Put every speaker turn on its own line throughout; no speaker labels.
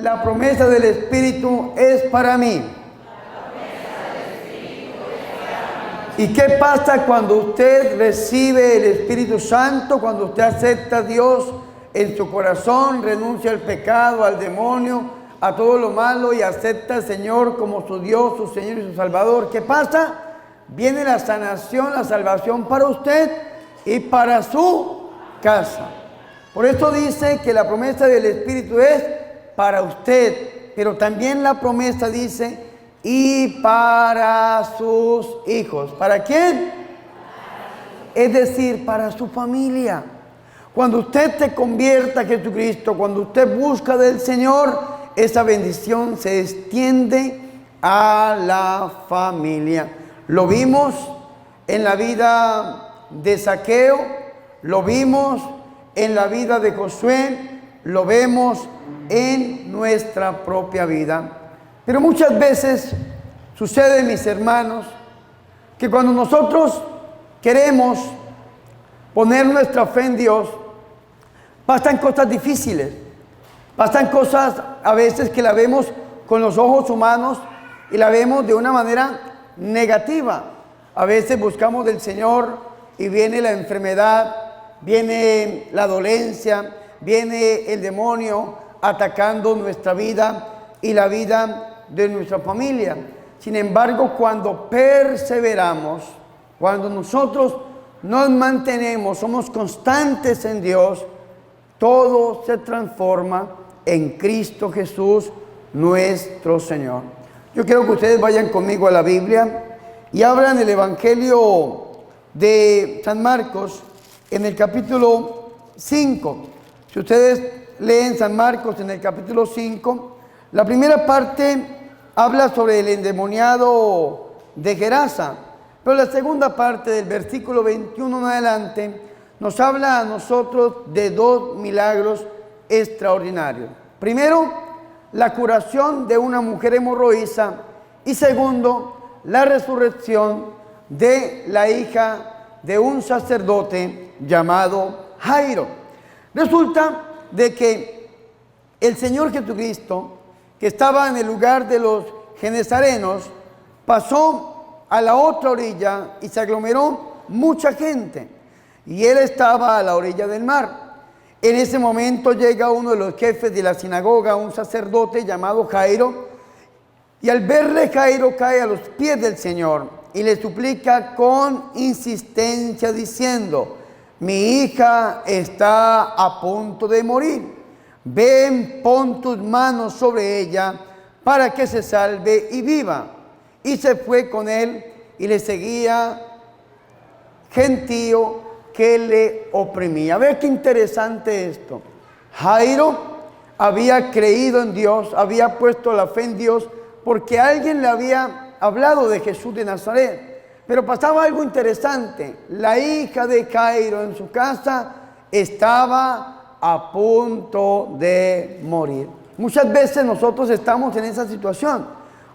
la promesa del Espíritu es para mí. ¿Y qué pasa cuando usted recibe el Espíritu Santo? Cuando usted acepta a Dios en su corazón, renuncia al pecado, al demonio, a todo lo malo y acepta al Señor como su Dios, su Señor y su Salvador. ¿Qué pasa? Viene la sanación, la salvación para usted y para su casa. Por eso dice que la promesa del Espíritu es para usted, pero también la promesa dice y para sus hijos. ¿Para quién? Es decir, para su familia. Cuando usted se convierta a Jesucristo, cuando usted busca del Señor, esa bendición se extiende a la familia. Lo vimos en la vida de Zaqueo, lo vimos en la vida de Josué, lo vemos en nuestra propia vida. Pero muchas veces sucede, mis hermanos, que cuando nosotros queremos poner nuestra fe en Dios, pasan cosas difíciles, pasan cosas a veces que la vemos con los ojos humanos y la vemos de una manera negativa. A veces buscamos del Señor y viene la enfermedad, viene la dolencia, viene el demonio atacando nuestra vida y la vida de nuestra familia. Sin embargo, cuando perseveramos, cuando nosotros nos mantenemos, somos constantes en Dios, todo se transforma en Cristo Jesús, nuestro Señor. Yo quiero que ustedes vayan conmigo a la Biblia y abran el Evangelio de San Marcos en el capítulo 5. Si ustedes leen San Marcos en el capítulo 5, la primera parte habla sobre el endemoniado de Gerasa, pero la segunda parte del versículo 21 en adelante nos habla a nosotros de dos milagros extraordinarios. Primero, la curación de una mujer hemorroísa y segundo, la resurrección de la hija de un sacerdote llamado Jairo. Resulta de que el Señor Jesucristo, que estaba en el lugar de los genesarenos, pasó a la otra orilla y se aglomeró mucha gente. Y él estaba a la orilla del mar. En ese momento llega uno de los jefes de la sinagoga, un sacerdote llamado Jairo, y al verle Jairo cae a los pies del Señor y le suplica con insistencia diciendo: mi hija está a punto de morir. Ven, pon tus manos sobre ella para que se salve y viva. Y se fue con él y le seguía gentío que le oprimía. Ve qué interesante esto. Jairo había creído en Dios, había puesto la fe en Dios porque alguien le había hablado de Jesús de Nazaret. Pero pasaba algo interesante. La hija de Jairo en su casa estaba a punto de morir. Muchas veces nosotros estamos en esa situación.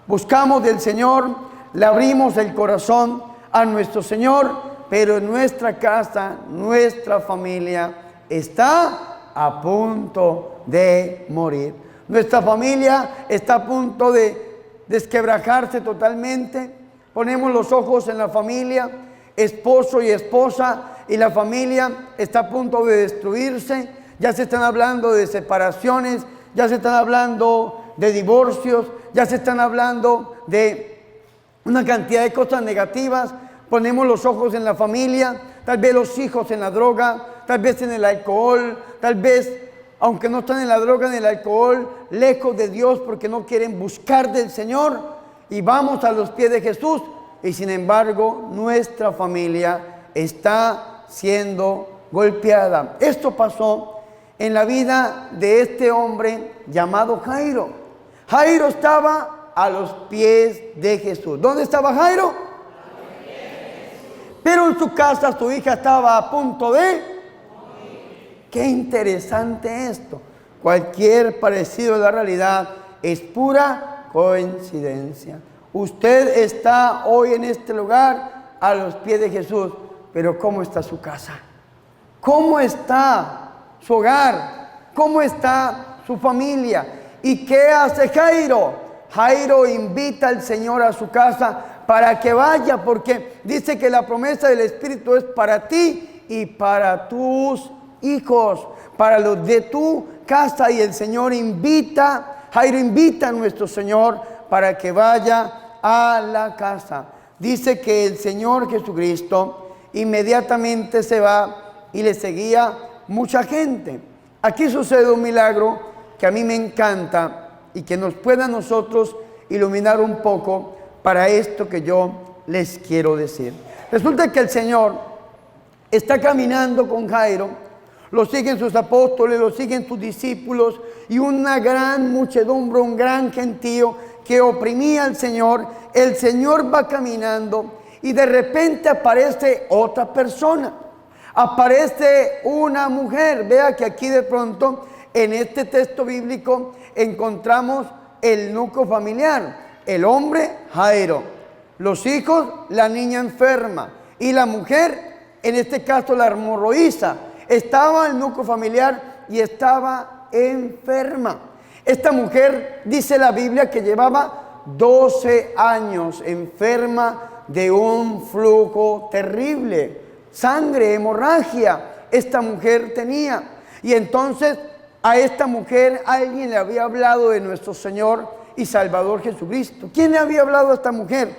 Buscamos del Señor, le abrimos el corazón a nuestro Señor, pero en nuestra casa, nuestra familia está a punto de morir. Nuestra familia está a punto de desquebrajarse totalmente. Ponemos los ojos en la familia, esposo y esposa, y la familia está a punto de destruirse. Ya se están hablando de separaciones, ya se están hablando de divorcios, ya se están hablando de una cantidad de cosas negativas. Ponemos los ojos en la familia, tal vez los hijos en la droga, tal vez en el alcohol, tal vez, aunque no están en la droga, en el alcohol, lejos de Dios porque no quieren buscar del Señor. Y vamos a los pies de Jesús y sin embargo nuestra familia está siendo golpeada. Esto pasó en la vida de este hombre llamado Jairo. Jairo estaba a los pies de Jesús. ¿Dónde estaba Jairo? Pero en su casa su hija estaba a punto de morir. Qué interesante esto. Cualquier parecido a la realidad es pura coincidencia. Usted está hoy en este lugar a los pies de Jesús, pero ¿cómo está su casa? ¿Cómo está su hogar? ¿Cómo está su familia? ¿Y qué hace Jairo? Jairo invita al Señor a su casa para que vaya, porque dice que la promesa del Espíritu es para ti y para tus hijos, para los de tu casa. Y el Señor Jairo invita a nuestro Señor para que vaya a la casa. Dice que el Señor Jesucristo inmediatamente se va y le seguía mucha gente. Aquí sucede un milagro que a mí me encanta y que nos puede a nosotros iluminar un poco para esto que yo les quiero decir. Resulta que el Señor está caminando con Jairo, lo siguen sus apóstoles, lo siguen sus discípulos y una gran muchedumbre, un gran gentío que oprimía al Señor. El Señor va caminando y de repente aparece otra persona, aparece una mujer. Vea que aquí de pronto en este texto bíblico encontramos el núcleo familiar, el hombre Jairo, los hijos, la niña enferma y la mujer, en este caso la hemorroísa. Estaba el núcleo familiar y estaba enferma. Esta mujer, dice la Biblia, que llevaba 12 años enferma de un flujo terrible, sangre, hemorragia. Esta mujer tenía. Y entonces a esta mujer alguien le había hablado de nuestro Señor y Salvador Jesucristo. ¿Quién le había hablado a esta mujer?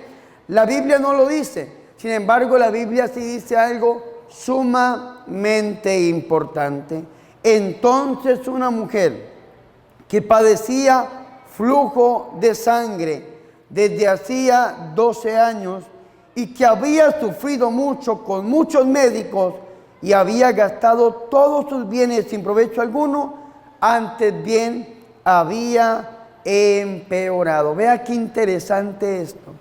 La Biblia no lo dice. Sin embargo, la Biblia sí dice algo sumamente importante. Entonces una mujer que padecía flujo de sangre desde hacía 12 años y que había sufrido mucho con muchos médicos y había gastado todos sus bienes sin provecho alguno, antes bien había empeorado. Vea qué interesante esto.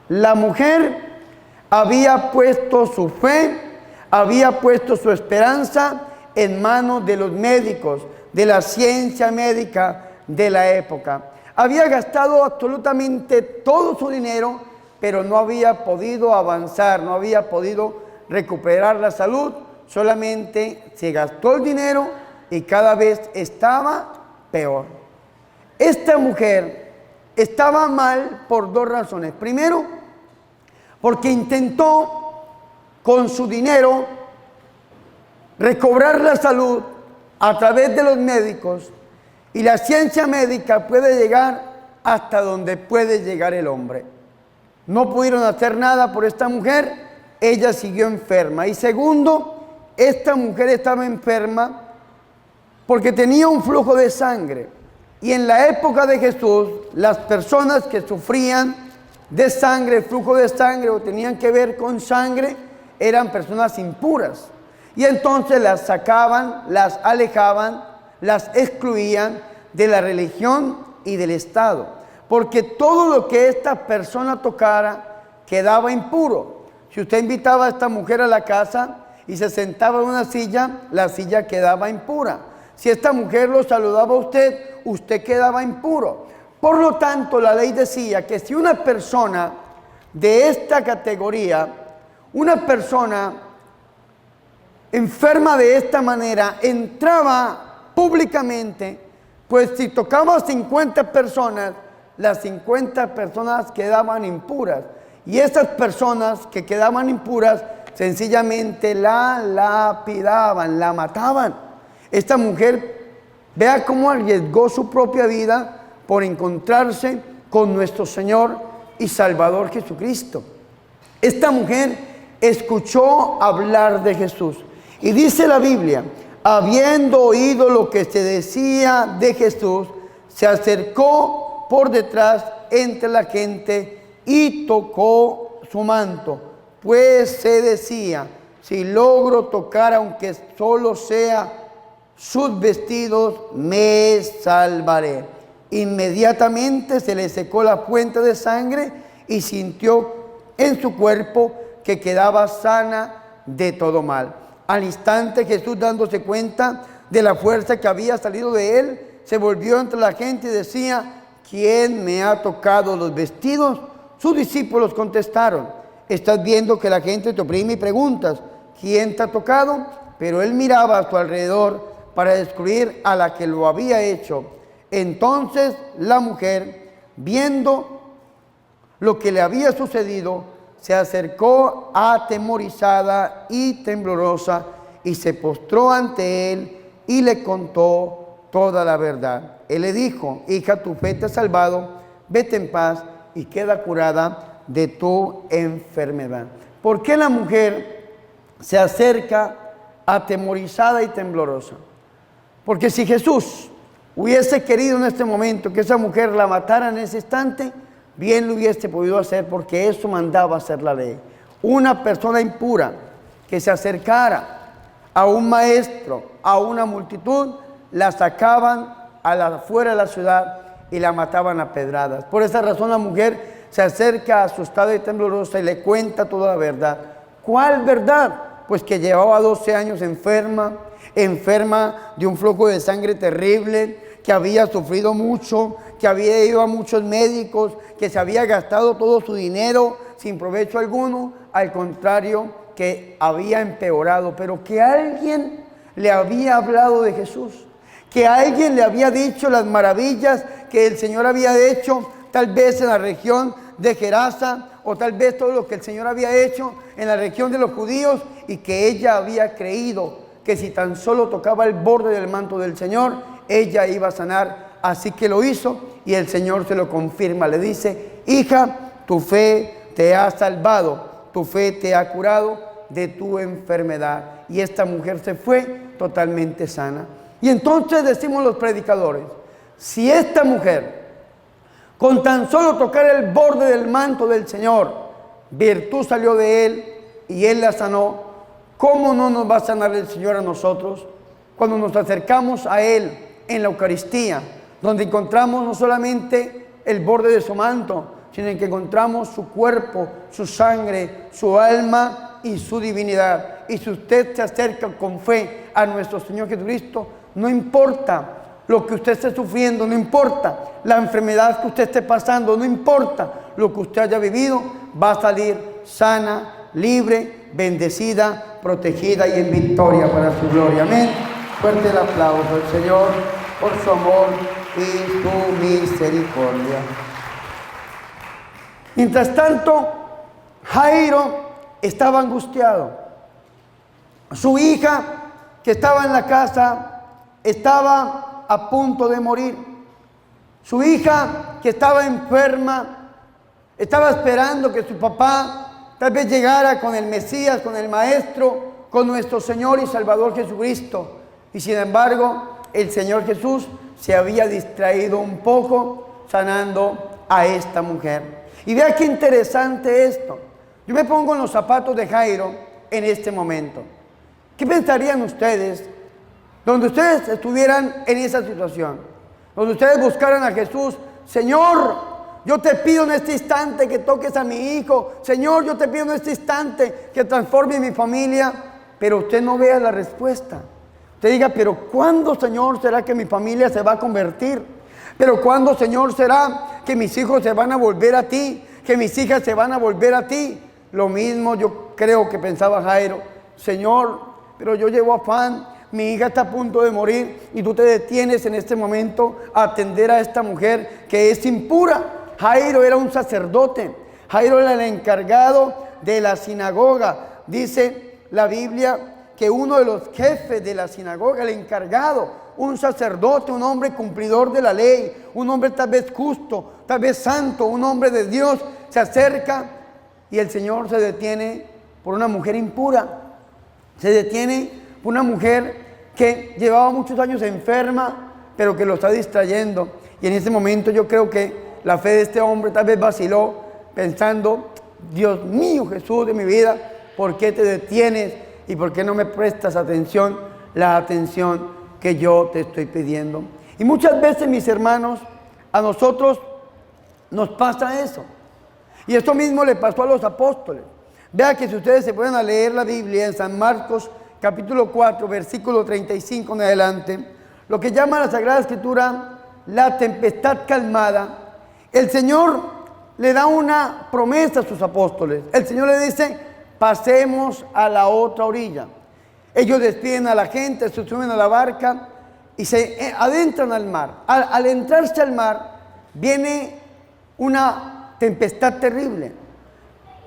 La mujer había puesto su fe, había puesto su esperanza en manos de los médicos, de la ciencia médica de la época. Había gastado absolutamente todo su dinero, pero no había podido avanzar, no había podido recuperar la salud. Solamente se gastó el dinero y cada vez estaba peor. Esta mujer estaba mal por dos razones. Primero, porque intentó con su dinero recobrar la salud a través de los médicos, y la ciencia médica puede llegar hasta donde puede llegar el hombre. No pudieron hacer nada por esta mujer, ella siguió enferma. Y segundo, esta mujer estaba enferma porque tenía un flujo de sangre. Y en la época de Jesús, las personas que sufrían de sangre, flujo de sangre o tenían que ver con sangre, eran personas impuras. Y entonces las sacaban, las alejaban, las excluían de la religión y del Estado, porque todo lo que esta persona tocara quedaba impuro. Si usted invitaba a esta mujer a la casa y se sentaba en una silla, la silla quedaba impura. Si esta mujer lo saludaba a usted, usted quedaba impuro. Por lo tanto, la ley decía que si una persona de esta categoría, una persona enferma de esta manera, entraba públicamente, pues si tocaba a 50 personas, las 50 personas quedaban impuras. Y esas personas que quedaban impuras, sencillamente la lapidaban, la mataban. Esta mujer, vea cómo arriesgó su propia vida por encontrarse con nuestro Señor y Salvador Jesucristo. Esta mujer escuchó hablar de Jesús. Y dice la Biblia, habiendo oído lo que se decía de Jesús, se acercó por detrás entre la gente y tocó su manto, pues se decía, si logro tocar aunque solo sea sus vestidos, me salvaré. Inmediatamente se le secó la fuente de sangre y sintió en su cuerpo que quedaba sana de todo mal. Al instante Jesús, dándose cuenta de la fuerza que había salido de él, se volvió entre la gente y decía, ¿quién me ha tocado los vestidos? Sus discípulos contestaron, estás viendo que la gente te oprime y preguntas, ¿quién te ha tocado? Pero él miraba a su alrededor para descubrir a la que lo había hecho. Entonces la mujer, viendo lo que le había sucedido, se acercó atemorizada y temblorosa y se postró ante él y le contó toda la verdad. Él le dijo: hija, tu fe te ha salvado, vete en paz y queda curada de tu enfermedad. ¿Por qué la mujer se acerca atemorizada y temblorosa? Porque si Jesús hubiese querido en este momento que esa mujer la matara en ese instante, bien lo hubiese podido hacer, porque eso mandaba hacer la ley. Una persona impura que se acercara a un maestro, a una multitud, la sacaban afuera de la ciudad y la mataban a pedradas. Por esa razón la mujer se acerca asustada y temblorosa y le cuenta toda la verdad. ¿Cuál verdad? Pues que llevaba 12 años enferma de un flujo de sangre terrible, que había sufrido mucho, que había ido a muchos médicos, que se había gastado todo su dinero sin provecho alguno, al contrario, que había empeorado, pero que alguien le había hablado de Jesús, que alguien le había dicho las maravillas que el Señor había hecho, tal vez en la región de Gerasa, o tal vez todo lo que el Señor había hecho en la región de los judíos, y que ella había creído que si tan solo tocaba el borde del manto del Señor, ella iba a sanar. Así que lo hizo y el Señor se lo confirma. Le dice: hija, tu fe te ha salvado, tu fe te ha curado de tu enfermedad. Y esta mujer se fue totalmente sana. Y entonces decimos los predicadores: si esta mujer con tan solo tocar el borde del manto del Señor, virtud salió de él y él la sanó, ¿cómo no nos va a sanar el Señor a nosotros? Cuando nos acercamos a él en la Eucaristía, donde encontramos no solamente el borde de su manto, sino que encontramos su cuerpo, su sangre, su alma y su divinidad. Y si usted se acerca con fe a nuestro Señor Jesucristo, no importa lo que usted esté sufriendo, no importa la enfermedad que usted esté pasando, no importa lo que usted haya vivido, va a salir sana, libre, bendecida, protegida y en victoria para su gloria. Amén. Fuerte el aplauso al Señor por su amor y su misericordia. Mientras tanto, Jairo estaba angustiado. Su hija, que estaba en la casa, estaba a punto de morir. Su hija, que estaba enferma, estaba esperando que su papá tal vez llegara con el Mesías, con el Maestro, con nuestro Señor y Salvador Jesucristo. Y sin embargo, el Señor Jesús se había distraído un poco sanando a esta mujer. Y vea qué interesante esto. Yo me pongo en los zapatos de Jairo en este momento. ¿Qué pensarían ustedes donde ustedes estuvieran en esa situación? Donde ustedes buscaran a Jesús: Señor, yo te pido en este instante que toques a mi hijo. Señor, yo te pido en este instante que transforme mi familia. Pero usted no vea la respuesta. Usted diga: pero ¿cuándo, Señor, será que mi familia se va a convertir? Pero ¿cuándo, Señor, será que mis hijos se van a volver a ti? Que mis hijas se van a volver a ti. Lo mismo yo creo que pensaba Jairo: Señor, pero yo llevo afán, mi hija está a punto de morir y tú te detienes en este momento a atender a esta mujer que es impura. Jairo era un sacerdote, Jairo era el encargado de la sinagoga. Dice la Biblia que uno de los jefes de la sinagoga, el encargado, un sacerdote, un hombre cumplidor de la ley, un hombre tal vez justo, tal vez santo, un hombre de Dios, se acerca y el Señor se detiene por una mujer impura. Se detiene por una mujer que llevaba muchos años enferma, pero que lo está distrayendo. Y en ese momento yo creo que la fe de este hombre tal vez vaciló, pensando: Dios mío, Jesús de mi vida, ¿por qué te detienes? ¿Y por qué no me prestas atención, la atención que yo te estoy pidiendo? Y muchas veces, mis hermanos, a nosotros nos pasa eso. Y esto mismo le pasó a los apóstoles. Vea que si ustedes se pueden a leer la Biblia en San Marcos capítulo 4, versículo 35 en adelante, lo que llama la Sagrada Escritura la tempestad calmada, el Señor le da una promesa a sus apóstoles. El Señor le dice: pasemos a la otra orilla. Ellos despiden a la gente, se suben a la barca y se adentran al mar. Al entrarse al mar, viene una tempestad terrible.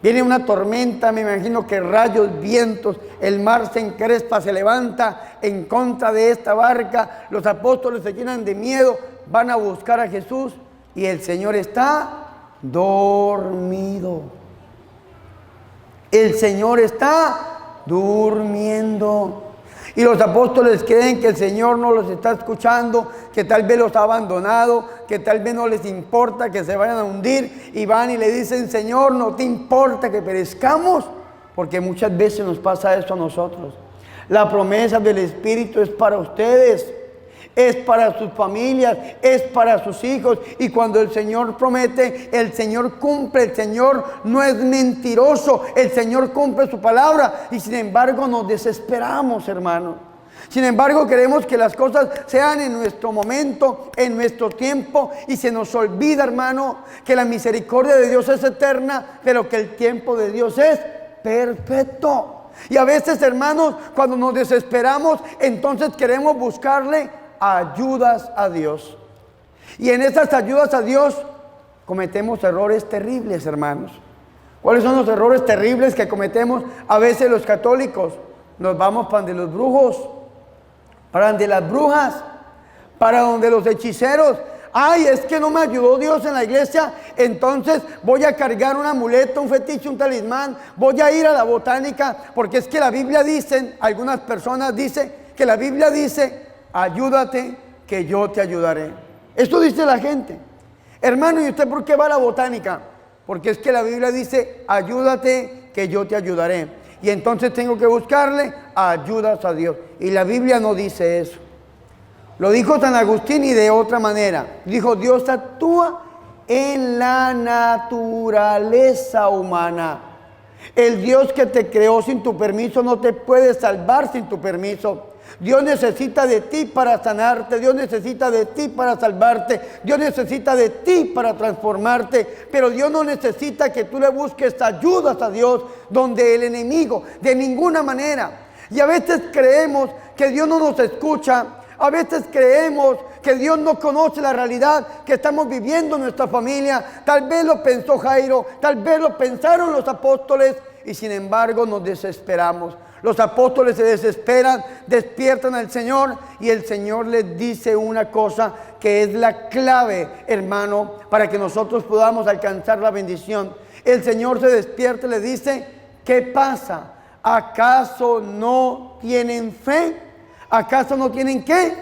Viene una tormenta, me imagino que rayos, vientos, el mar se encrespa, se levanta en contra de esta barca. Los apóstoles se llenan de miedo, van a buscar a Jesús y el Señor está dormido. El Señor está durmiendo. Y los apóstoles creen que el Señor no los está escuchando, que tal vez los ha abandonado, que tal vez no les importa que se vayan a hundir, y van y le dicen: Señor, ¿no te importa que perezcamos? Porque muchas veces nos pasa esto a nosotros. La promesa del Espíritu es para ustedes, es para sus familias, es para sus hijos, y cuando el Señor promete, el Señor cumple. El Señor no es mentiroso, el Señor cumple su palabra, y sin embargo nos desesperamos, hermanos. Sin embargo queremos que las cosas sean en nuestro momento, en nuestro tiempo, y se nos olvida, hermano, que la misericordia de Dios es eterna, pero que el tiempo de Dios es perfecto. Y a veces, hermanos, cuando nos desesperamos, entonces queremos buscarle ayudas a Dios, y en esas ayudas a Dios cometemos errores terribles, hermanos. ¿Cuáles son los errores terribles que cometemos a veces los católicos? Nos vamos para donde los brujos, para donde las brujas, para donde los hechiceros. Ay, es que no me ayudó Dios en la iglesia, entonces voy a cargar un amuleto, un fetiche, un talismán, voy a ir a la botánica, porque es que la Biblia dice, algunas personas dicen que la Biblia dice: ayúdate que yo te ayudaré. Esto dice la gente. Hermano, ¿y usted por qué va a la botánica? Porque es que la Biblia dice: ayúdate que yo te ayudaré. Y entonces tengo que buscarle ayudas a Dios. Y la Biblia no dice eso. Lo dijo San Agustín, y de otra manera. Dijo: Dios actúa en la naturaleza humana. El Dios que te creó sin tu permiso no te puede salvar sin tu permiso. Dios necesita de ti para sanarte, Dios necesita de ti para salvarte, Dios necesita de ti para transformarte, pero Dios no necesita que tú le busques ayudas a Dios donde el enemigo, de ninguna manera. Y a veces creemos que Dios no nos escucha, a veces creemos que Dios no conoce la realidad que estamos viviendo en nuestra familia. Tal vez lo pensó Jairo, tal vez lo pensaron los apóstoles, y sin embargo nos desesperamos. Los apóstoles se desesperan, despiertan al Señor, y el Señor les dice una cosa que es la clave, hermano, para que nosotros podamos alcanzar la bendición. El Señor se despierta y le dice: ¿qué pasa? ¿Acaso no tienen fe? ¿Acaso no tienen qué?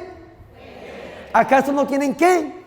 ¿Acaso no tienen qué?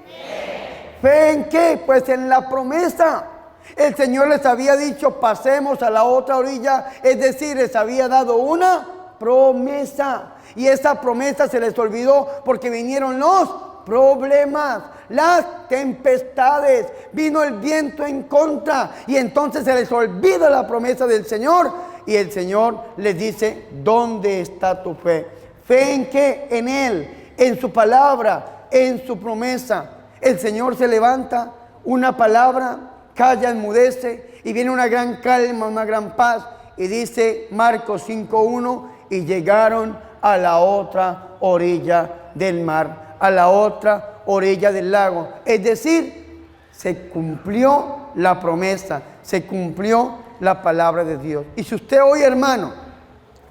¿Fe en qué? Pues en la promesa. El Señor les había dicho: pasemos a la otra orilla, es decir, les había dado una promesa, y esa promesa se les olvidó porque vinieron los problemas, las tempestades, vino el viento en contra, y entonces se les olvida la promesa del Señor, y el Señor les dice: ¿dónde está tu fe? ¿Fe en qué? En Él, en su palabra, en su promesa. El Señor se levanta, una palabra, calla, enmudece, y viene una gran calma, una gran paz, y dice Marcos 5:1: y llegaron a la otra orilla del mar, a la otra orilla del lago. Es decir, se cumplió la promesa, se cumplió la palabra de Dios. Y si usted hoy, hermano,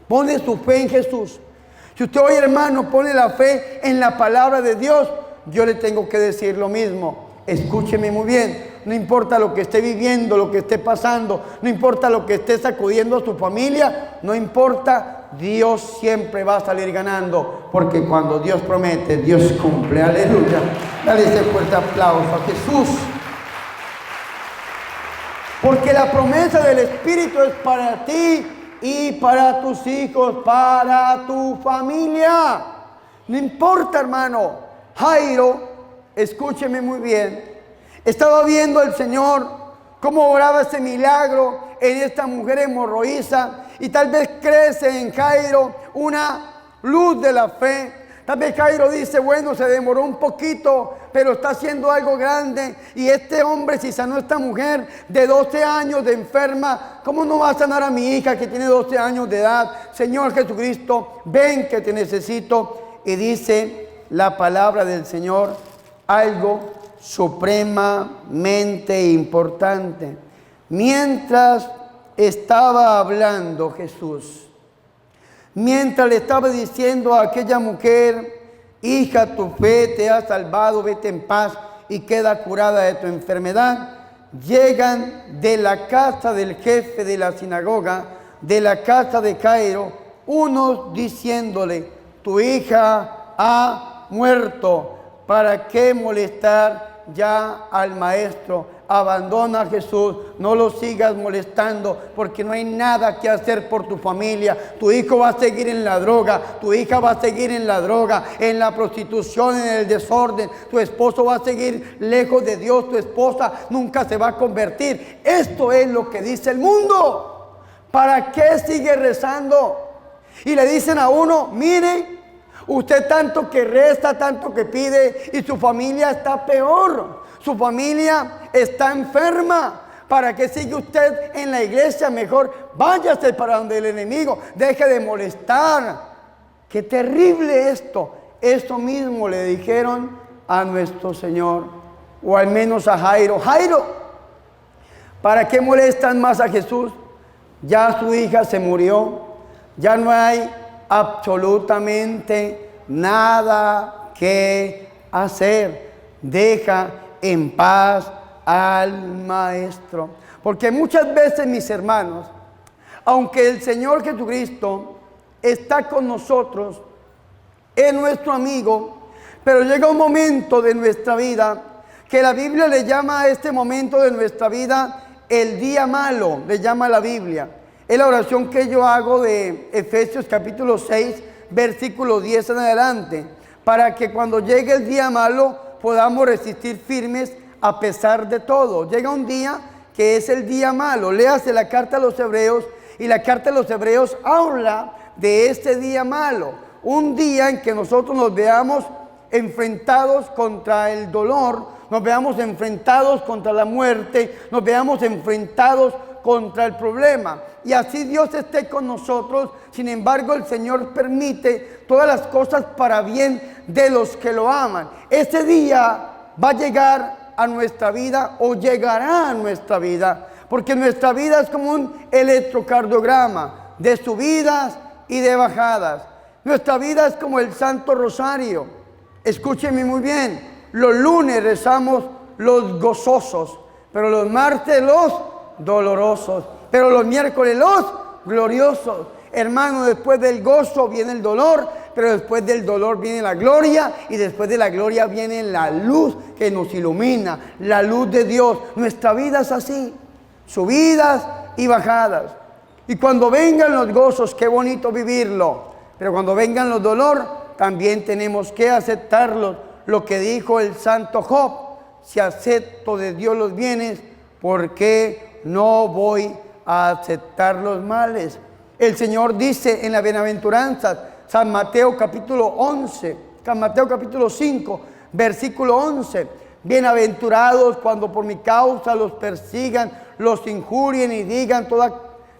pone su fe en Jesús, si usted hoy, hermano, pone la fe en la palabra de Dios, yo le tengo que decir lo mismo. Escúcheme muy bien. No importa lo que esté viviendo, lo que esté pasando, no importa lo que esté sacudiendo a su familia, no importa, Dios siempre va a salir ganando, porque cuando Dios promete, Dios cumple. Aleluya. Dale ese fuerte aplauso a Jesús. Porque la promesa del Espíritu es para ti y para tus hijos, para tu familia. No importa, hermano. Jairo, escúcheme muy bien, estaba viendo al Señor cómo obraba ese milagro en esta mujer hemorroísa, y tal vez crece en Jairo una luz de la fe. Tal vez Jairo dice: bueno, se demoró un poquito, pero está haciendo algo grande. Y este hombre, si sanó a esta mujer de 12 años de enferma, ¿cómo no va a sanar a mi hija que tiene 12 años de edad? Señor Jesucristo, ven que te necesito. Y dice la palabra del Señor algo supremamente importante. Mientras estaba hablando Jesús, mientras le estaba diciendo a aquella mujer, hija, tu fe te ha salvado, vete en paz y queda curada de tu enfermedad, llegan de la casa del jefe de la sinagoga, de la casa de Jairo, unos diciéndole, tu hija ha muerto, ¿para qué molestar ya al maestro? Abandona a Jesús, no lo sigas molestando, porque no hay nada que hacer por tu familia. Tu hijo va a seguir en la droga, tu hija va a seguir en la droga, en la prostitución, en el desorden. Tu esposo va a seguir lejos de Dios, tu esposa nunca se va a convertir. Esto es lo que dice el mundo. ¿Para qué sigue rezando? Y le dicen a uno, mire, usted tanto que reza, tanto que pide, y su familia está peor. Su familia está enferma. ¿Para qué sigue usted en la iglesia? Mejor váyase para donde el enemigo. Deje de molestar. ¡Qué terrible esto! Esto mismo le dijeron a nuestro Señor, o al menos a Jairo. Jairo, ¿para qué molestan más a Jesús? Ya su hija se murió. Ya no hay absolutamente nada que hacer. Deja en paz al maestro. Porque muchas veces, mis hermanos, aunque el Señor Jesucristo está con nosotros, es nuestro amigo, pero llega un momento de nuestra vida que la Biblia le llama a este momento de nuestra vida el día malo, le llama la Biblia. Es la oración que yo hago de Efesios capítulo 6, versículo 10 en adelante, para que cuando llegue el día malo podamos resistir firmes a pesar de todo. Llega un día que es el día malo. Léase la carta a los Hebreos, y la carta a los Hebreos habla de este día malo. Un día en que nosotros nos veamos enfrentados contra el dolor, nos veamos enfrentados contra la muerte, nos veamos enfrentados contra el problema. Y así Dios esté con nosotros. Sin embargo, el Señor permite todas las cosas para bien de los que lo aman. Ese día va a llegar a nuestra vida, o llegará a nuestra vida, porque nuestra vida es como un electrocardiograma de subidas y de bajadas. Nuestra vida es como el Santo Rosario. Escúchenme muy bien, los lunes rezamos los gozosos, pero los martes los dolorosos, pero los miércoles los gloriosos. Hermano, después del gozo viene el dolor, pero después del dolor viene la gloria, y después de la gloria viene la luz que nos ilumina, la luz de Dios. Nuestra vida es así, subidas y bajadas. Y cuando vengan los gozos, qué bonito vivirlo, pero cuando vengan los dolores, también tenemos que aceptarlos. Lo que dijo el santo Job: si acepto de Dios los bienes, ¿por qué no voy a aceptar los males? El Señor dice en la bienaventuranza, San Mateo capítulo 11, San Mateo capítulo 5, versículo 11, bienaventurados cuando por mi causa los persigan, los injurien y digan toda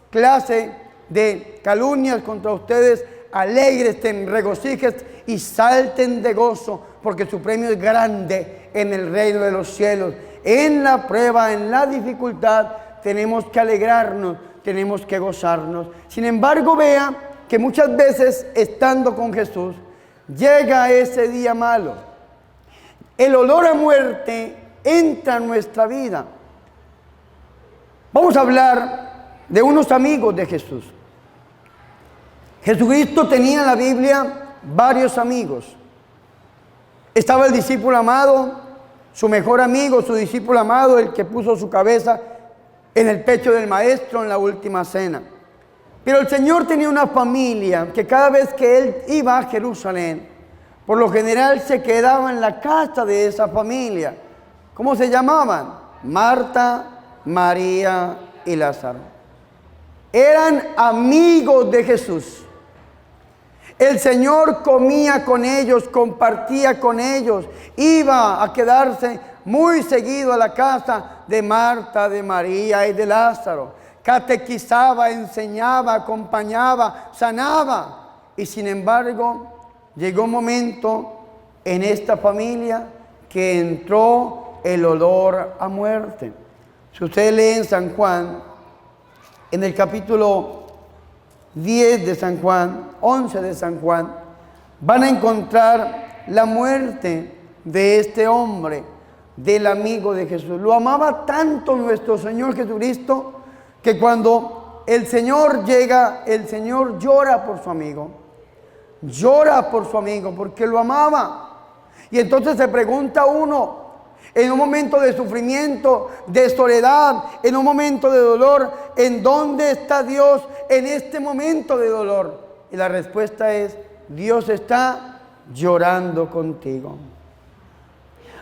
clase de calumnias contra ustedes, alegres, regocijes y salten de gozo, porque su premio es grande en el reino de los cielos. En la prueba, en la dificultad, tenemos que alegrarnos, tenemos que gozarnos. Sin embargo, vea que muchas veces, estando con Jesús, llega ese día malo. El olor a muerte entra en nuestra vida. Vamos a hablar de unos amigos de Jesús. Jesucristo tenía en la Biblia varios amigos. Estaba el discípulo amado, su mejor amigo, su discípulo amado, el que puso su cabeza en el pecho del maestro en la última cena. Pero el Señor tenía una familia que cada vez que Él iba a Jerusalén, por lo general se quedaba en la casa de esa familia. ¿Cómo se llamaban? Marta, María y Lázaro. Eran amigos de Jesús. El Señor comía con ellos, compartía con ellos, iba a quedarse muy seguido a la casa de Marta, de María y de Lázaro. Catequizaba, enseñaba, acompañaba, sanaba. Y sin embargo, llegó un momento en esta familia que entró el olor a muerte. Si usted lee en San Juan, en el capítulo 10 de San Juan, 11 de San Juan, van a encontrar la muerte de este hombre, del amigo de Jesús. Lo amaba tanto nuestro Señor Jesucristo que cuando el Señor llega, el Señor llora por su amigo. Llora por su amigo porque lo amaba. Y entonces se pregunta uno, en un momento de sufrimiento, de soledad, en un momento de dolor, ¿en dónde está Dios en este momento de dolor? Y la respuesta es, Dios está llorando contigo.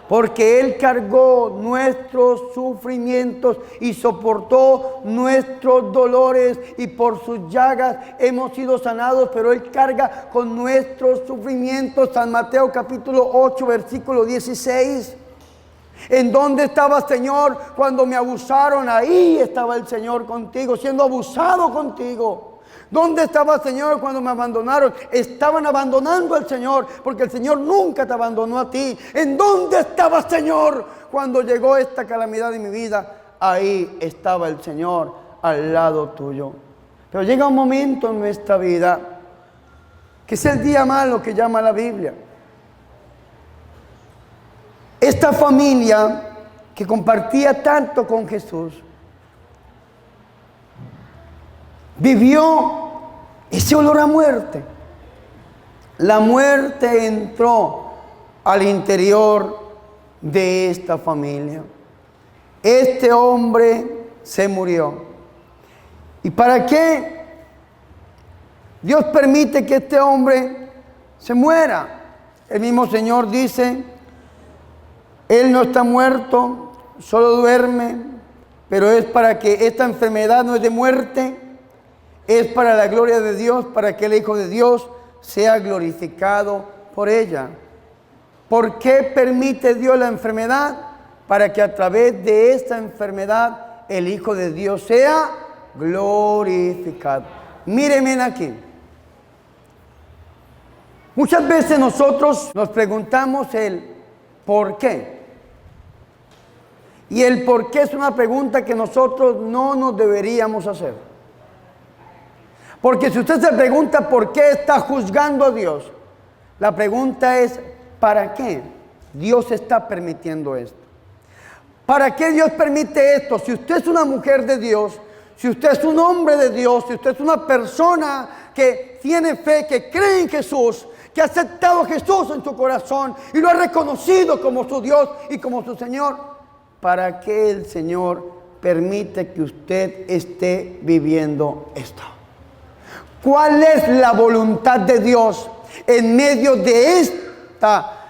Porque Él cargó nuestros sufrimientos y soportó nuestros dolores, y por sus llagas hemos sido sanados, pero Él carga con nuestros sufrimientos. San Mateo capítulo 8 versículo 16. ¿En dónde estaba, Señor, cuando me abusaron? Ahí estaba el Señor contigo, siendo abusado contigo. ¿Dónde estaba, Señor, cuando me abandonaron? Estaban abandonando al Señor, porque el Señor nunca te abandonó a ti. ¿En dónde estaba, Señor, cuando llegó esta calamidad en mi vida? Ahí estaba el Señor al lado tuyo. Pero llega un momento en nuestra vida que es el día malo que llama la Biblia. Esta familia que compartía tanto con Jesús vivió ese olor a muerte. La muerte entró al interior de esta familia. Este hombre se murió. ¿Y para qué Dios permite que este hombre se muera? El mismo Señor dice, Él no está muerto, solo duerme, pero es para que esta enfermedad no es de muerte, es para la gloria de Dios, para que el Hijo de Dios sea glorificado por ella. ¿Por qué permite Dios la enfermedad? Para que a través de esta enfermedad el Hijo de Dios sea glorificado. Mírenme aquí. Muchas veces nosotros nos preguntamos el ¿por qué? Y el por qué es una pregunta que nosotros no nos deberíamos hacer. Porque si usted se pregunta por qué está juzgando a Dios, la pregunta es ¿para qué Dios está permitiendo esto? ¿Para qué Dios permite esto? Si usted es una mujer de Dios, si usted es un hombre de Dios, si usted es una persona que tiene fe, que cree en Jesús, que ha aceptado a Jesús en su corazón y lo ha reconocido como su Dios y como su Señor, ¿para qué el Señor permite que usted esté viviendo esto? ¿Cuál es la voluntad de Dios en medio de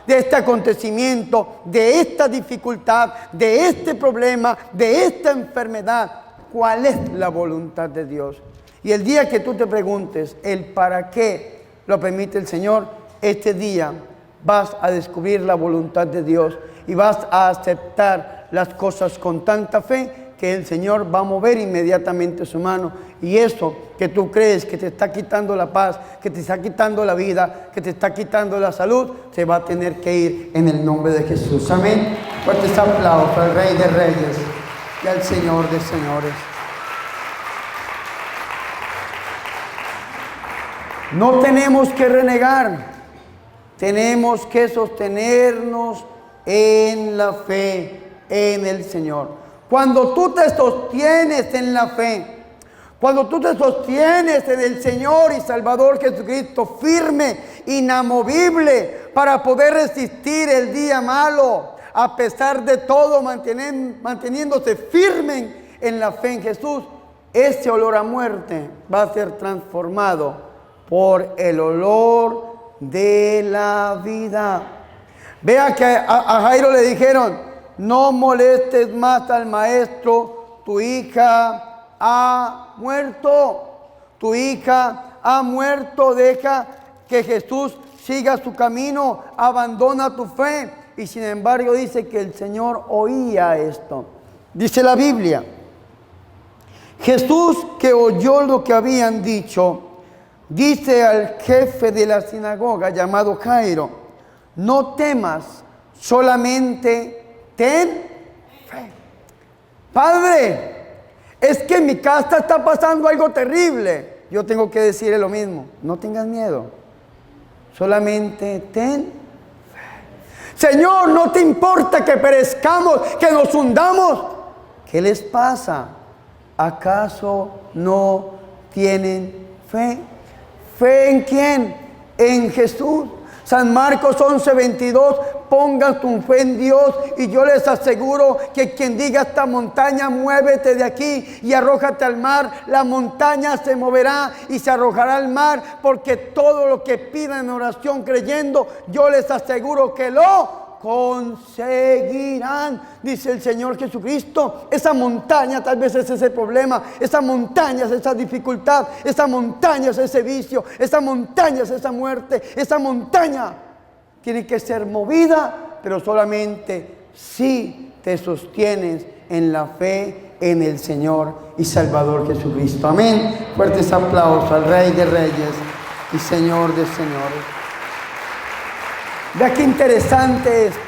este acontecimiento, de esta dificultad, de este problema, de esta enfermedad? ¿Cuál es la voluntad de Dios? Y el día que tú te preguntes el para qué lo permite el Señor, este día vas a descubrir la voluntad de Dios y vas a aceptar las cosas con tanta fe que el Señor va a mover inmediatamente su mano, y eso que tú crees que te está quitando la paz, que te está quitando la vida, que te está quitando la salud, se va a tener que ir en el nombre de Jesús. Amén. Fuertes aplausos al Rey de Reyes y al Señor de Señores. No tenemos que renegar, tenemos que sostenernos en la fe, en el Señor. Cuando tú te sostienes en la fe, cuando tú te sostienes en el Señor y Salvador Jesucristo, firme, inamovible, para poder resistir el día malo, a pesar de todo, manteniéndose firme en la fe en Jesús, ese olor a muerte va a ser transformado por el olor de la vida. Vea que a Jairo le dijeron, no molestes más al maestro, tu hija ha muerto, tu hija ha muerto, deja que Jesús siga su camino, abandona tu fe. Y sin embargo dice que el Señor oía esto. Dice la Biblia, Jesús, que oyó lo que habían dicho, dice al jefe de la sinagoga llamado Jairo, no temas, solamente ten fe. Padre, es que en mi casa está pasando algo terrible. Yo tengo que decirle lo mismo, no tengas miedo, solamente ten fe. Señor, no te importa que perezcamos, que nos hundamos. ¿Qué les pasa? ¿Acaso no tienen fe? ¿Fe en quién? En Jesús. San Marcos 11:22, pongan tu fe en Dios y yo les aseguro que quien diga a esta montaña, muévete de aquí y arrójate al mar, la montaña se moverá y se arrojará al mar, porque todo lo que pidan en oración creyendo, yo les aseguro que lo conseguirán, dice el Señor Jesucristo. Esa montaña tal vez es ese problema, esa montaña es esa dificultad, esa montaña es ese vicio, esa montaña es esa muerte, esa montaña tiene que ser movida, pero solamente si te sostienes en la fe en el Señor y Salvador Jesucristo. Amén. Fuertes aplausos al Rey de Reyes y Señor de Señores. Vea qué interesante esto.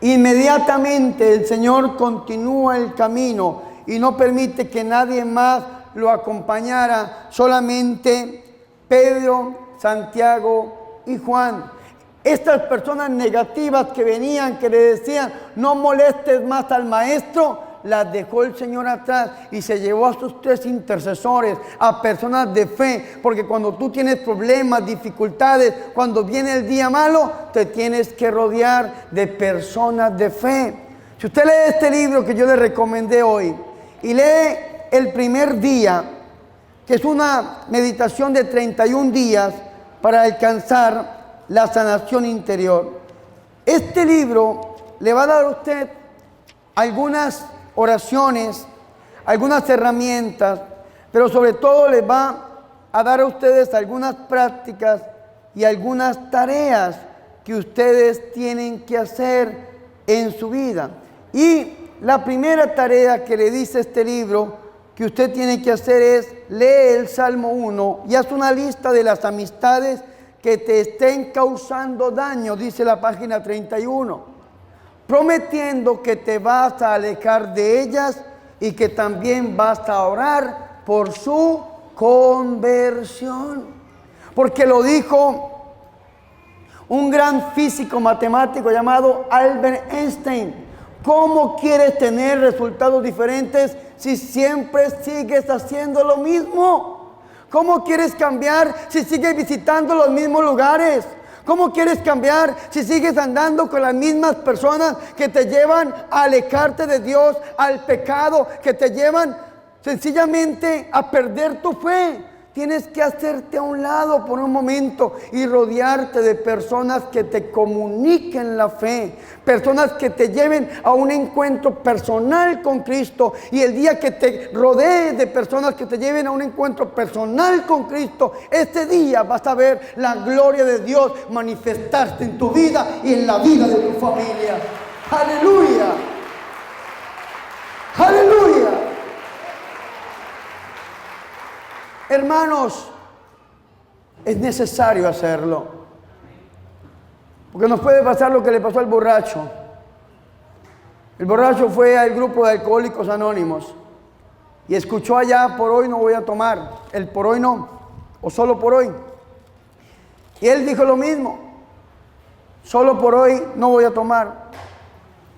Inmediatamente el Señor continúa el camino y no permite que nadie más lo acompañara, solamente Pedro, Santiago y Juan. Estas personas negativas que venían, que le decían, no molestes más al maestro, las dejó el Señor atrás y se llevó a sus 3 intercesores, a personas de fe, porque cuando tú tienes problemas, dificultades, cuando viene el día malo, te tienes que rodear de personas de fe. Si usted lee este libro que yo le recomendé hoy y lee el primer día, que es una meditación de 31 días para alcanzar la sanación interior, este libro le va a dar a usted algunas oraciones, algunas herramientas, pero sobre todo les va a dar a ustedes algunas prácticas y algunas tareas que ustedes tienen que hacer en su vida. Y la primera tarea que le dice este libro que usted tiene que hacer es lee el Salmo 1 y haz una lista de las amistades que te estén causando daño, dice la página 31. Prometiendo que te vas a alejar de ellas y que también vas a orar por su conversión. Porque lo dijo un gran físico matemático llamado Albert Einstein. ¿Cómo quieres tener resultados diferentes si siempre sigues haciendo lo mismo? ¿Cómo quieres cambiar si sigues visitando los mismos lugares? ¿Cómo quieres cambiar si sigues andando con las mismas personas que te llevan a alejarte de Dios, al pecado, que te llevan sencillamente a perder tu fe? Tienes que hacerte a un lado por un momento y rodearte de personas que te comuniquen la fe, personas que te lleven a un encuentro personal con Cristo. Y el día que te rodees de personas que te lleven a un encuentro personal con Cristo, ese día vas a ver la gloria de Dios manifestarse en tu vida y en la vida de tu familia. ¡Aleluya! ¡Aleluya! Hermanos, es necesario hacerlo, porque nos puede pasar lo que le pasó al borracho. El borracho fue al grupo de Alcohólicos Anónimos y escuchó allá: por hoy no voy a tomar, el por hoy no, o solo por hoy. Y él dijo lo mismo: solo por hoy no voy a tomar.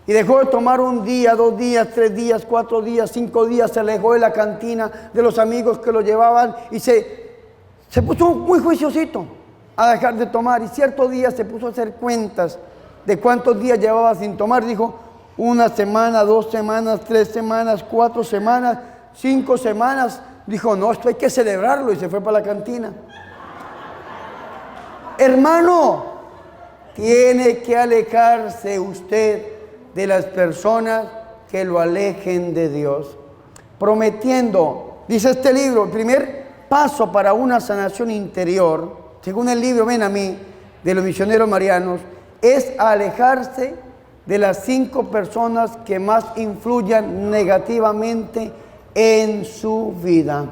Y dejó de tomar 1 día, 2 días, 3 días, 4 días, 5 días. Se alejó de la cantina, de los amigos que lo llevaban, y se puso muy juiciosito a dejar de tomar. Y cierto día se puso a hacer cuentas de cuántos días llevaba sin tomar. Dijo: 1 semana, 2 semanas, 3 semanas, 4 semanas, 5 semanas. Dijo: no, esto hay que celebrarlo, y se fue para la cantina. Hermano, tiene que alejarse usted de las personas que lo alejen de Dios, prometiendo, dice este libro, el primer paso para una sanación interior, según el libro Ven a mí, de los misioneros marianos, es alejarse de las 5 personas que más influyan negativamente en su vida.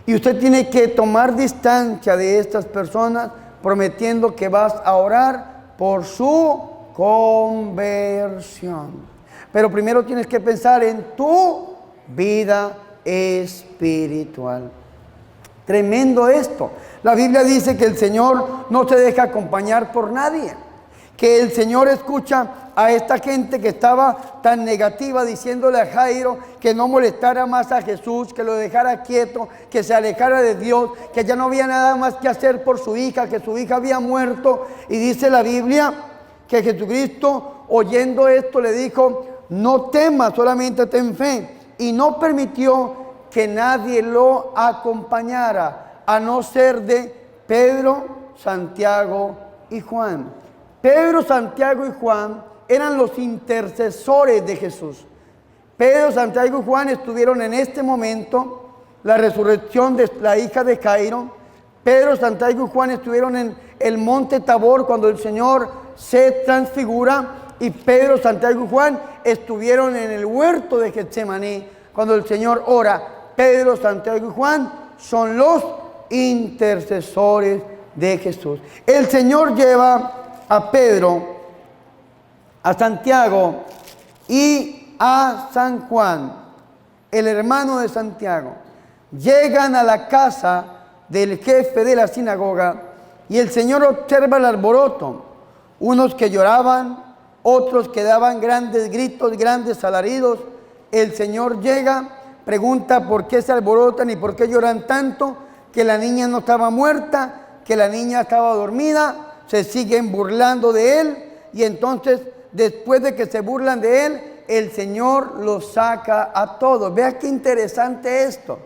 Y usted tiene que tomar distancia de estas personas prometiendo que vas a orar por su conversión. Pero primero tienes que pensar en tu vida espiritual. Tremendo esto. La Biblia dice que el Señor no se deja acompañar por nadie. Que el Señor escucha a esta gente que estaba tan negativa, diciéndole a Jairo que no molestara más a Jesús, que lo dejara quieto, que se alejara de Dios, que ya no había nada más que hacer por su hija, que su hija había muerto. Y dice la Biblia que Jesucristo, oyendo esto, le dijo: no temas, solamente ten fe. Y no permitió que nadie lo acompañara, a no ser de Pedro, Santiago y Juan. Pedro, Santiago y Juan eran los intercesores de Jesús. Pedro, Santiago y Juan estuvieron en este momento, la resurrección de la hija de Jairo. Pedro, Santiago y Juan estuvieron en el monte Tabor cuando el Señor se transfigura. Y Pedro, Santiago y Juan estuvieron en el huerto de Getsemaní cuando el Señor ora. Pedro, Santiago y Juan son los intercesores de Jesús. El Señor lleva a Pedro, a Santiago y a San Juan, el hermano de Santiago. Llegan a la casa del jefe de la sinagoga y el Señor observa el alboroto. Unos que lloraban, otros que daban grandes gritos, grandes alaridos. El Señor llega, pregunta por qué se alborotan y por qué lloran tanto, que la niña no estaba muerta, que la niña estaba dormida. Se siguen burlando de él y entonces después de que se burlan de él, el Señor los saca a todos. Vea qué interesante esto.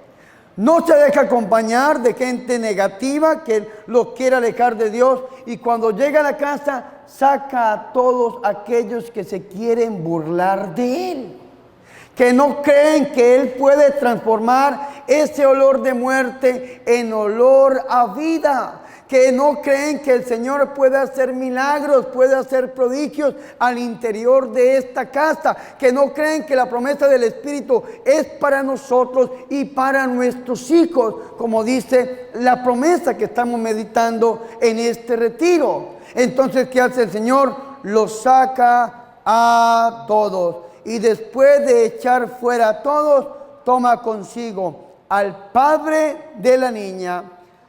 No se deja acompañar de gente negativa que los quiere alejar de Dios, y cuando llega a la casa saca a todos aquellos que se quieren burlar de él, que no creen que él puede transformar ese olor de muerte en olor a vida, que no creen que el Señor puede hacer milagros, puede hacer prodigios al interior de esta casa, que no creen que la promesa del Espíritu es para nosotros y para nuestros hijos, como dice la promesa que estamos meditando en este retiro. Entonces, ¿qué hace el Señor? Los saca a todos, y después de echar fuera a todos, toma consigo al padre de la niña,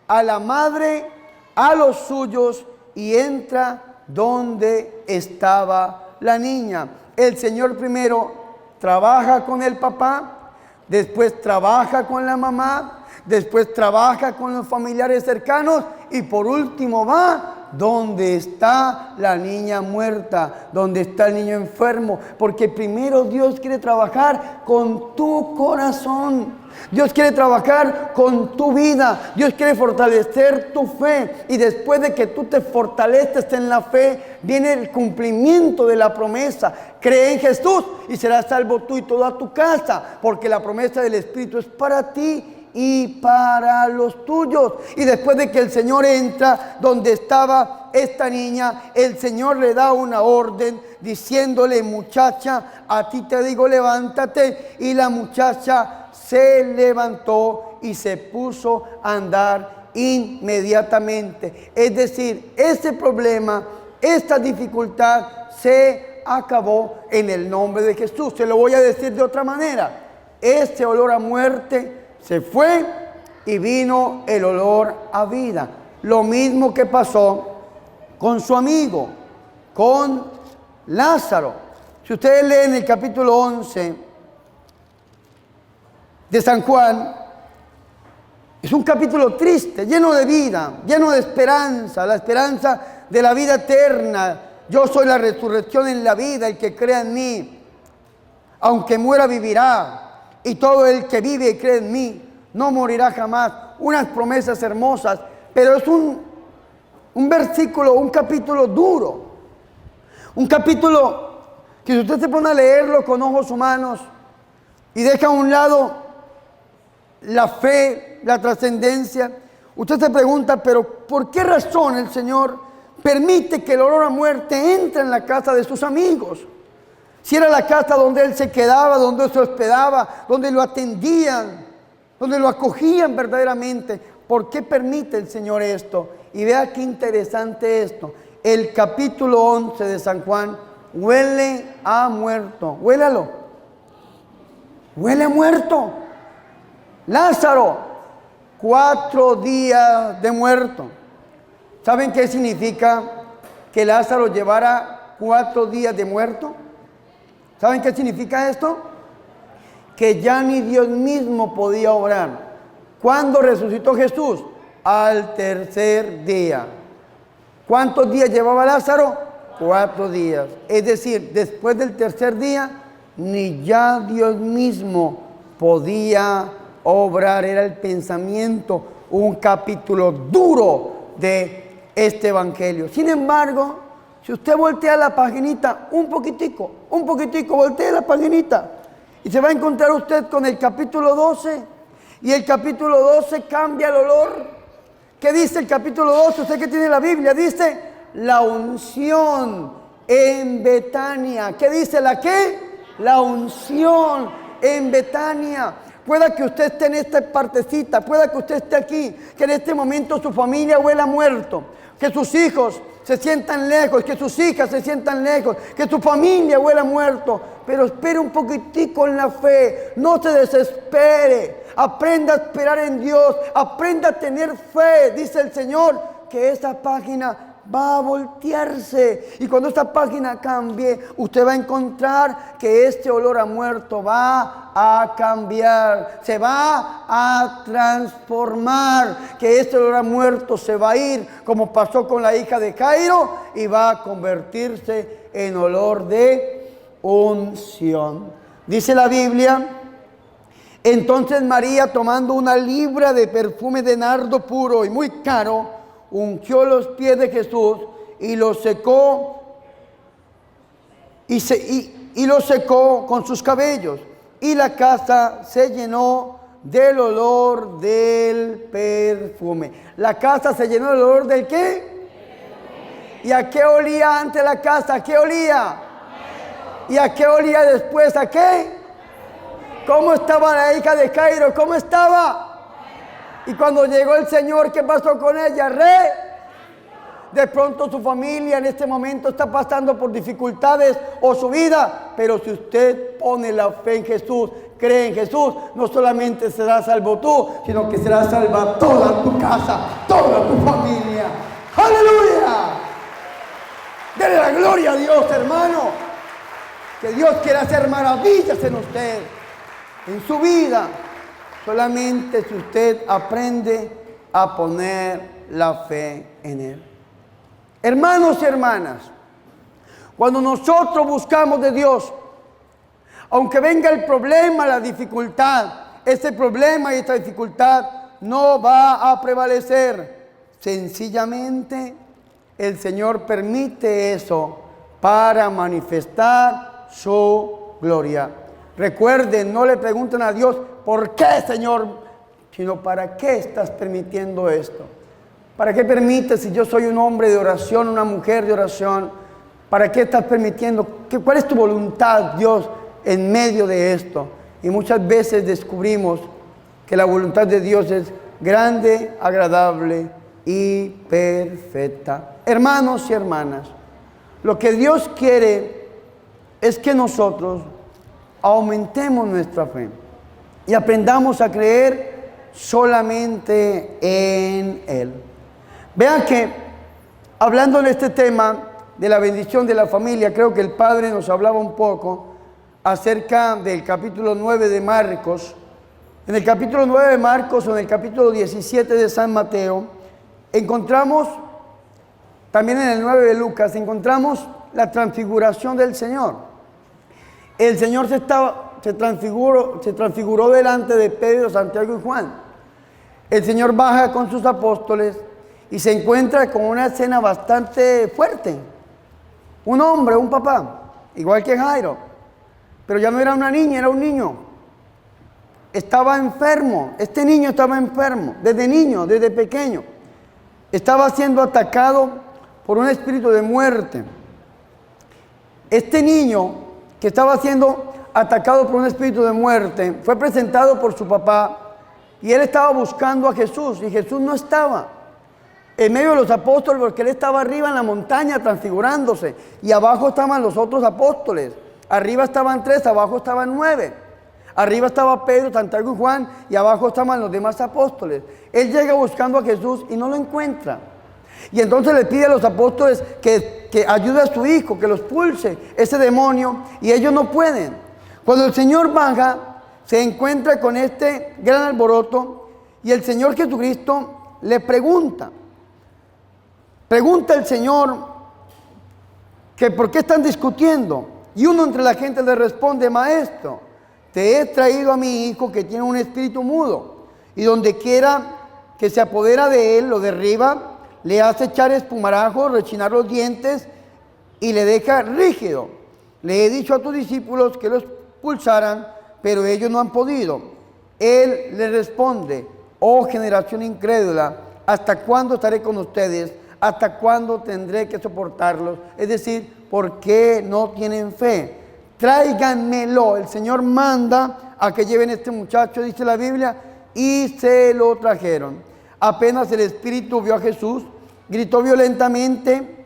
a la madre, a los suyos, y entra donde estaba la niña. El Señor primero trabaja con el papá, después trabaja con la mamá, después trabaja con los familiares cercanos y por último va donde está la niña muerta, donde está el niño enfermo, porque primero Dios quiere trabajar con tu corazón. Dios quiere trabajar con tu vida. Dios quiere fortalecer tu fe. Y después de que tú te fortaleces en la fe, viene el cumplimiento de la promesa. Cree en Jesús y serás salvo tú y toda tu casa, porque la promesa del Espíritu es para ti y para los tuyos. Y después de que el Señor entra donde estaba esta niña, el Señor le da una orden diciéndole: muchacha, a ti te digo, levántate. Y la muchacha se levantó y se puso a andar inmediatamente. Es decir, ese problema, esta dificultad se acabó en el nombre de Jesús. Se lo voy a decir de otra manera: ese olor a muerte se fue y vino el olor a vida. Lo mismo que pasó con su amigo, con Lázaro. Si ustedes leen el capítulo 11 de San Juan, es un capítulo triste, lleno de vida, lleno de esperanza, la esperanza de la vida eterna. Yo soy la resurrección en la vida, el que crea en mí, aunque muera vivirá. Y todo el que vive y cree en mí no morirá jamás. Unas promesas hermosas, pero es un versículo, un capítulo duro. Un capítulo que si usted se pone a leerlo con ojos humanos y deja a un lado la fe, la trascendencia, usted se pregunta: pero ¿por qué razón el Señor permite que el olor a muerte entre en la casa de sus amigos? Si era la casa donde él se quedaba, donde se hospedaba, donde lo atendían, donde lo acogían verdaderamente, ¿por qué permite el Señor esto? Y vea qué interesante esto. El capítulo 11 de San Juan huele a muerto. Huélalo. Huele a muerto. Lázaro, 4 días de muerto. ¿Saben qué significa que Lázaro llevara 4 días de muerto? ¿Saben qué significa esto? Que ya ni Dios mismo podía obrar. ¿Cuándo resucitó Jesús? Al tercer día. ¿Cuántos días llevaba Lázaro? 4 días. Es decir, después del tercer día, ni ya Dios mismo podía obrar. Era el pensamiento, un capítulo duro de este evangelio. Sin embargo, si usted voltea la paginita un poquitico, voltea la paginita y se va a encontrar usted con el capítulo 12 y el capítulo 12 cambia el olor. ¿Qué dice el capítulo 12? Usted que tiene la Biblia, dice la unción en Betania. ¿Qué dice la qué? La unción en Betania. Pueda que usted esté en esta partecita, pueda que usted esté aquí, que en este momento su familia huela muerto, que sus hijos se sientan lejos, que sus hijas se sientan lejos, que tu familia huela muerto, pero espere un poquitico en la fe, no se desespere, aprenda a esperar en Dios, aprenda a tener fe, dice el Señor, que esa página va a voltearse y cuando esta página cambie, usted va a encontrar que este olor a muerto va a cambiar, se va a transformar, que este olor a muerto se va a ir, como pasó con la hija de Jairo, y va a convertirse en olor de unción. Dice la Biblia, entonces María, tomando una libra de perfume de nardo puro y muy caro, ungió los pies de Jesús y los secó y los secó con sus cabellos, y la casa se llenó del olor del perfume. La casa se llenó del olor ¿del qué? ¿Y a qué olía antes la casa? ¿A qué olía? ¿Y a qué olía después? ¿A qué? ¿Cómo estaba la hija de Jairo? ¿Cómo estaba? Y cuando llegó el Señor, ¿qué pasó con ella? De pronto su familia en este momento está pasando por dificultades o su vida, pero si usted pone la fe en Jesús, cree en Jesús, no solamente será salvo tú, sino que será salva toda tu casa, toda tu familia. ¡Aleluya! Dele la gloria a Dios, hermano. Que Dios quiera hacer maravillas en usted, en su vida. Solamente si usted aprende a poner la fe en Él. Hermanos y hermanas, cuando nosotros buscamos de Dios, aunque venga el problema, la dificultad, ese problema y esta dificultad no va a prevalecer. Sencillamente el Señor permite eso para manifestar su gloria. Recuerden, no le pregunten a Dios, ¿por qué, Señor? Sino, ¿para qué estás permitiendo esto? ¿Para qué permites si yo soy un hombre de oración, una mujer de oración? ¿Para qué estás permitiendo? ¿Cuál es tu voluntad, Dios, en medio de esto? Y muchas veces descubrimos que la voluntad de Dios es grande, agradable y perfecta. Hermanos y hermanas, lo que Dios quiere es que nosotros aumentemos nuestra fe y aprendamos a creer solamente en Él. Vean que, hablando de este tema de la bendición de la familia, creo que el Padre nos hablaba un poco acerca del capítulo 9 de Marcos. En el capítulo 9 de Marcos o en el capítulo 17 de San Mateo, encontramos, también en el 9 de Lucas, encontramos la transfiguración del Señor. El Señor se transfiguró delante de Pedro, Santiago y Juan. El Señor baja con sus apóstoles y se encuentra con una escena bastante fuerte. Un hombre, un papá, igual que Jairo, pero ya no era una niña, era un niño. Estaba enfermo, este niño estaba enfermo, desde niño, desde pequeño. Estaba siendo atacado por un espíritu de muerte. Este niño que estaba siendo atacado por un espíritu de muerte, fue presentado por su papá Y él estaba buscando a Jesús y Jesús no estaba en medio de los apóstoles, porque él estaba arriba en la montaña transfigurándose y abajo estaban los otros apóstoles. Arriba estaban 3, abajo estaban 9. Arriba estaba Pedro, Santiago y Juan y abajo estaban los demás apóstoles. Él llega buscando a Jesús y no lo encuentra. Y entonces le pide a los apóstoles que ayude a su hijo, que lo expulse ese demonio, y ellos no pueden. Cuando el Señor baja, se encuentra con este gran alboroto y el Señor Jesucristo le pregunta el Señor que por qué están discutiendo. Y uno entre la gente le responde: maestro, te he traído a mi hijo que tiene un espíritu mudo, y donde quiera que se apodera de él, lo derriba, le hace echar espumarajos, rechinar los dientes y le deja rígido. Le he dicho a tus discípulos que lo expulsaran, pero ellos no han podido. Él le responde: oh generación incrédula, ¿hasta cuándo estaré con ustedes? ¿Hasta cuándo tendré que soportarlos? Es decir, ¿por qué no tienen fe? Tráiganmelo. El Señor manda a que lleven a este muchacho, dice la Biblia, y se lo trajeron. Apenas el espíritu vio a Jesús, gritó violentamente,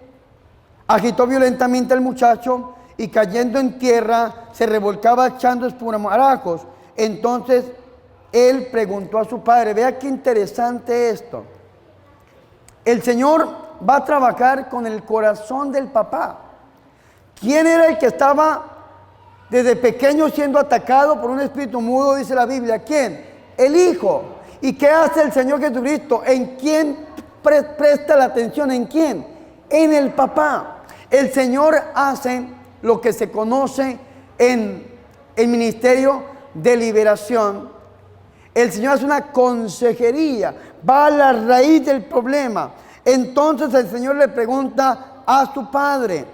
agitó violentamente al muchacho y cayendo en tierra se revolcaba echando espumarajos. Entonces él preguntó a su padre. Vea qué interesante esto. El Señor va a trabajar con el corazón del papá. ¿Quién era el que estaba desde pequeño siendo atacado por un espíritu mudo? Dice la Biblia. ¿Quién? El hijo. ¿Y qué hace el Señor Jesucristo? ¿En quién presta la atención? ¿En quién? En el papá. El Señor hace lo que se conoce en el ministerio de liberación. El Señor hace una consejería, va a la raíz del problema. Entonces el Señor le pregunta a su padre: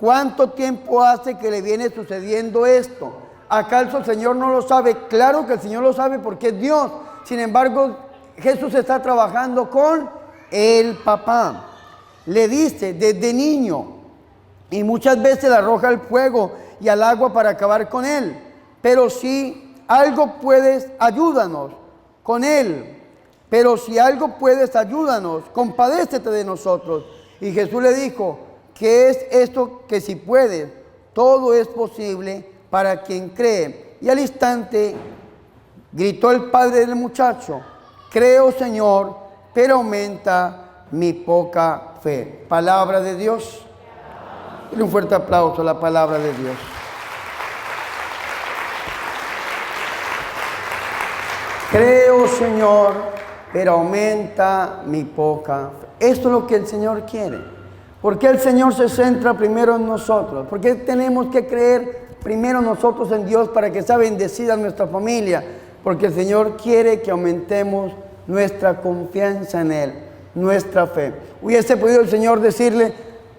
¿cuánto tiempo hace que le viene sucediendo esto? ¿Acaso el Señor no lo sabe? Claro que el Señor lo sabe porque es Dios. Sin embargo, Jesús está trabajando con el papá. Le dice desde niño, y muchas veces le arroja al fuego y al agua para acabar con él. Pero si algo puedes, ayúdanos con él. Pero si algo puedes, ayúdanos, compadécete de nosotros. Y Jesús le dijo: ¿qué es esto que si puedes? Todo es posible para quien cree. Y al instante gritó el padre del muchacho: creo, Señor, pero aumenta mi poca fe. Palabra de Dios. Dale un fuerte aplauso a la palabra de Dios. Creo, Señor, pero aumenta mi poca fe. Esto es lo que el Señor quiere. ¿Por qué el Señor se centra primero en nosotros? ¿Por qué tenemos que creer primero nosotros en Dios para que sea bendecida nuestra familia? Porque el Señor quiere que aumentemos nuestra confianza en Él, nuestra fe. ¿Hubiese podido el Señor decirle: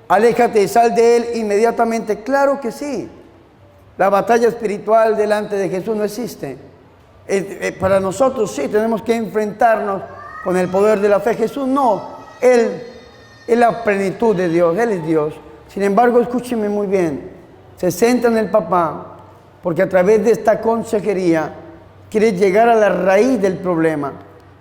aléjate y sal de Él inmediatamente? Claro que sí. La batalla espiritual delante de Jesús no existe. Para nosotros sí tenemos que enfrentarnos con el poder de la fe. Jesús no. Él es la plenitud de Dios. Él es Dios. Sin embargo, escúcheme muy bien. Se centra en el papá porque a través de esta consejería quiere llegar a la raíz del problema.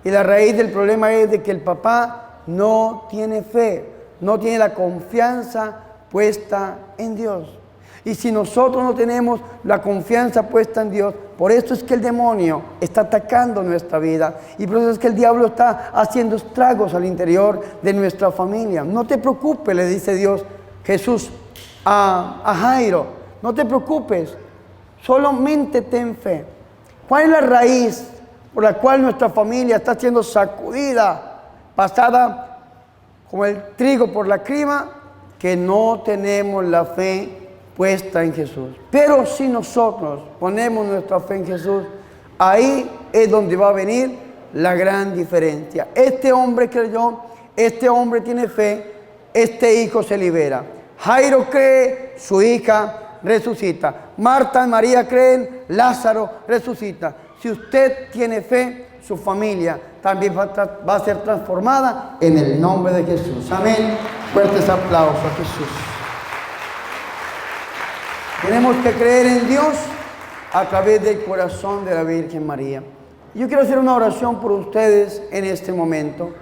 Y la raíz del problema es de que el papá no tiene fe, no tiene la confianza puesta en Dios. Y si nosotros no tenemos la confianza puesta en Dios, por eso es que el demonio está atacando nuestra vida. Y por eso es que el diablo está haciendo estragos al interior de nuestra familia. No te preocupes, le dice Dios, Jesús a Jairo. No te preocupes, solamente ten fe. ¿Cuál es la raíz por la cual nuestra familia está siendo sacudida, pasada como el trigo por la crima? Que no tenemos la fe puesta en Jesús. Pero si nosotros ponemos nuestra fe en Jesús, ahí es donde va a venir la gran diferencia. Este hombre creyó, este hombre tiene fe, este hijo se libera. Jairo cree, su hija resucita. Marta y María creen, Lázaro resucita. Si usted tiene fe, su familia también va a ser transformada en el nombre de Jesús. Amén. Fuertes aplausos a Jesús. Tenemos que creer en Dios a través del corazón de la Virgen María. Yo quiero hacer una oración por ustedes en este momento.